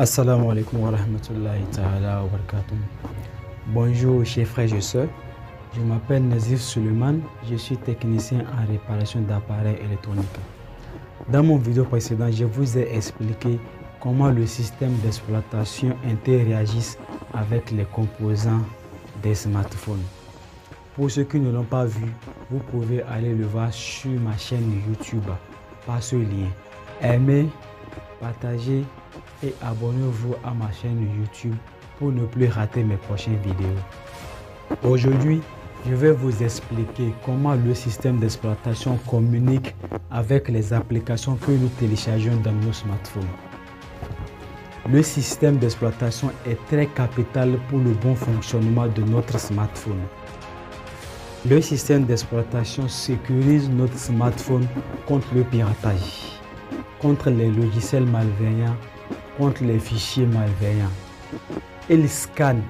Assalamu alaikum wa rahmatullahi ta'ala wa barakatuh. Bonjour chers frères et sœurs, je m'appelle Nazif Suleiman, je suis technicien en réparation d'appareils électroniques. Dans mon vidéo précédente, je vous ai expliqué comment le système d'exploitation interagit avec les composants des smartphones. Pour ceux qui ne l'ont pas vu, vous pouvez aller le voir sur ma chaîne YouTube par ce lien. Aimez, partagez et abonnez-vous à ma chaîne YouTube pour ne plus rater mes prochaines vidéos. Aujourd'hui, je vais vous expliquer comment le système d'exploitation communique avec les applications que nous téléchargeons dans nos smartphones. Le système d'exploitation est très capital pour le bon fonctionnement de notre smartphone. Le système d'exploitation sécurise notre smartphone contre le piratage, contre les logiciels malveillants, contre les fichiers malveillants. Il scanne,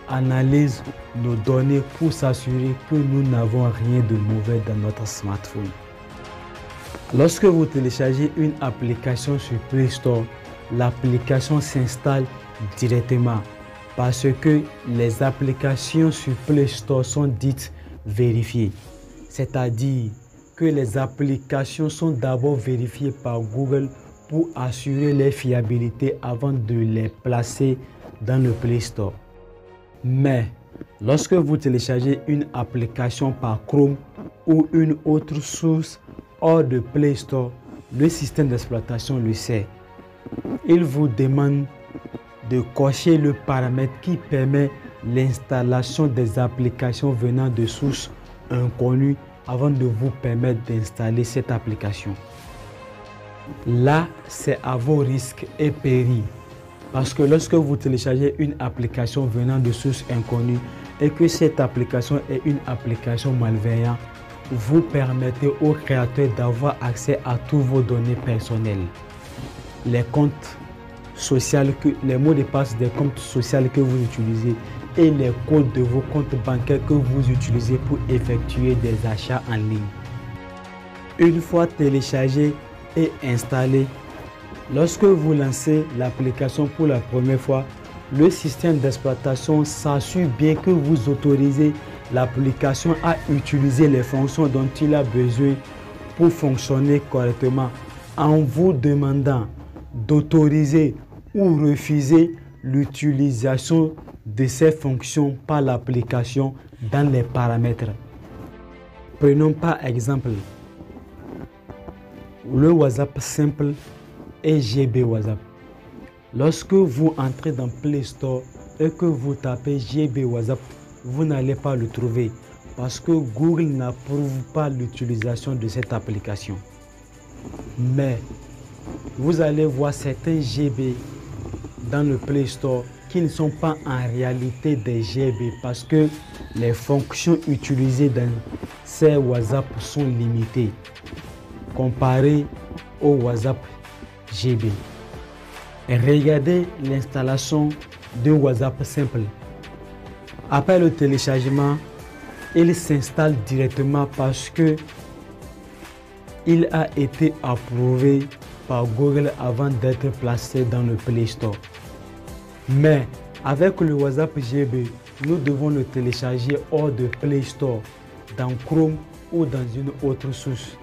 analyse nos données pour s'assurer que nous n'avons rien de mauvais dans notre smartphone. Lorsque vous téléchargez une application sur Play Store, l'application s'installe directement parce que les applications sur Play Store sont dites vérifiées. C'est-à-dire que les applications sont d'abord vérifiées par Google pour assurer leur fiabilité avant de les placer dans le Play Store. Mais lorsque vous téléchargez une application par Chrome ou une autre source hors de Play Store, le système d'exploitation le sait. Il vous demande de cocher le paramètre qui permet l'installation des applications venant de sources inconnues avant de vous permettre d'installer cette application. Là, c'est à vos risques et périls. Parce que lorsque vous téléchargez une application venant de sources inconnues et que cette application est une application malveillante, vous permettez au créateur d'avoir accès à tous vos données personnelles. Les comptes sociaux, les mots de passe des comptes sociaux que vous utilisez et les codes de vos comptes bancaires que vous utilisez pour effectuer des achats en ligne. Une fois téléchargé et installé, lorsque vous lancez l'application pour la première fois, le système d'exploitation s'assure bien que vous autorisez l'application à utiliser les fonctions dont il a besoin pour fonctionner correctement, en vous demandant d'autoriser ou refuser l'utilisation de ces fonctions par l'application dans les paramètres. Prenons par exemple le WhatsApp simple et GB WhatsApp. Lorsque vous entrez dans Play Store et que vous tapez GB WhatsApp, vous n'allez pas le trouver parce que Google n'approuve pas l'utilisation de cette application. Mais vous allez voir certains GB dans le Play Store qui ne sont pas en réalité des GB parce que les fonctions utilisées dans ces WhatsApp sont limitées comparé au WhatsApp GB. Et regardez l'installation de WhatsApp simple. Après le téléchargement, il s'installe directement parce que il a été approuvé par Google avant d'être placé dans le Play Store. Mais avec le WhatsApp GB, nous devons le télécharger hors de Play Store, dans Chrome ou dans une autre source.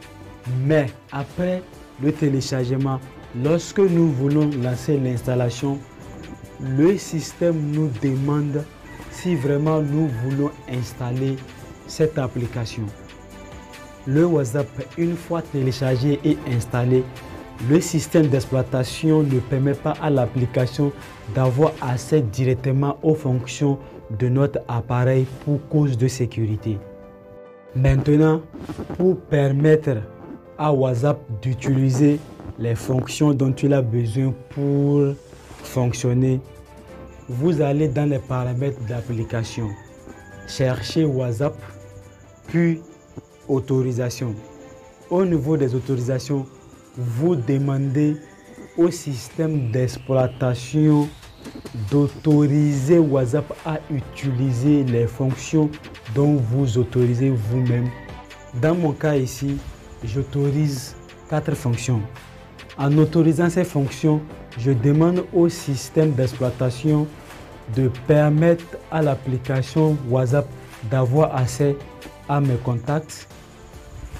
Mais après le téléchargement, lorsque nous voulons lancer l'installation, le système nous demande si vraiment nous voulons installer cette application. Le WhatsApp, une fois téléchargé et installé, le système d'exploitation ne permet pas à l'application d'avoir accès directement aux fonctions de notre appareil pour cause de sécurité. Maintenant, pour permettre à WhatsApp d'utiliser les fonctions dont il a besoin pour fonctionner, vous allez dans les paramètres d'application, cherchez WhatsApp, puis autorisation. Au niveau des autorisations, vous demandez au système d'exploitation d'autoriser WhatsApp à utiliser les fonctions dont vous autorisez vous-même. Dans mon cas ici, j'autorise 4 fonctions. En autorisant ces fonctions, je demande au système d'exploitation de permettre à l'application WhatsApp d'avoir accès à mes contacts,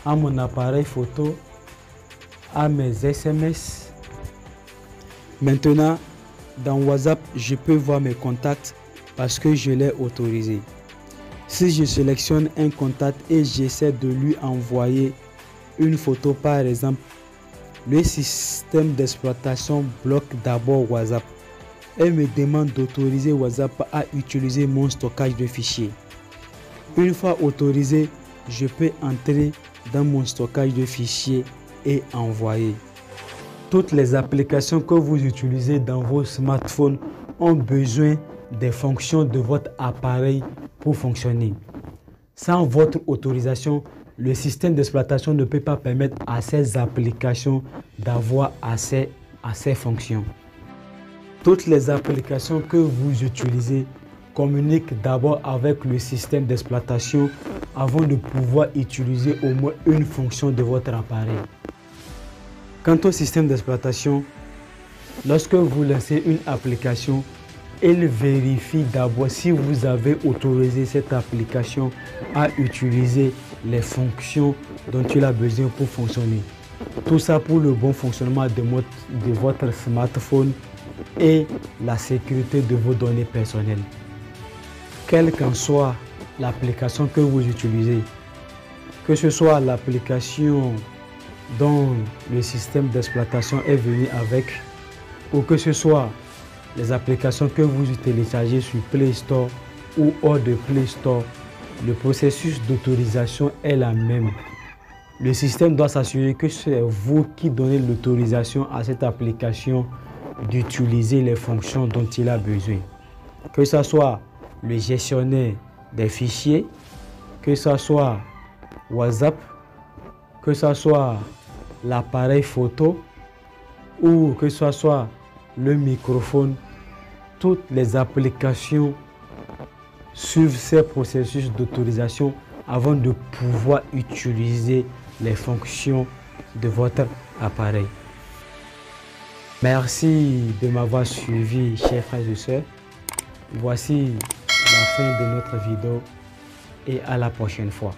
à mon appareil photo, à mes SMS. Maintenant, dans WhatsApp, je peux voir mes contacts parce que je l'ai autorisé. Si je sélectionne un contact et j'essaie de lui envoyer une photo par exemple, le système d'exploitation bloque d'abord WhatsApp et me demande d'autoriser WhatsApp à utiliser mon stockage de fichiers. Une fois autorisé, je peux entrer dans mon stockage de fichiers et envoyer. Toutes les applications que vous utilisez dans vos smartphones ont besoin des fonctions de votre appareil pour fonctionner. Sans votre autorisation, le système d'exploitation ne peut pas permettre à ces applications d'avoir accès à ces fonctions. Toutes les applications que vous utilisez communiquent d'abord avec le système d'exploitation avant de pouvoir utiliser au moins une fonction de votre appareil. Quant au système d'exploitation, lorsque vous lancez une application, il vérifie d'abord si vous avez autorisé cette application à utiliser les fonctions dont il a besoin pour fonctionner. Tout ça pour le bon fonctionnement de votre smartphone et la sécurité de vos données personnelles. Quelle qu'en soit l'application que vous utilisez, que ce soit l'application dont le système d'exploitation est venu avec, ou que ce soit les applications que vous téléchargez sur Play Store ou hors de Play Store, le processus d'autorisation est la même. Le système doit s'assurer que c'est vous qui donnez l'autorisation à cette application d'utiliser les fonctions dont il a besoin. Que ce soit le gestionnaire des fichiers, que ce soit WhatsApp, que ce soit l'appareil photo ou que ce soit le microphone, toutes les applications suivent ces processus d'autorisation avant de pouvoir utiliser les fonctions de votre appareil. Merci de m'avoir suivi, chers frères et sœurs. Voici la fin de notre vidéo et à la prochaine fois.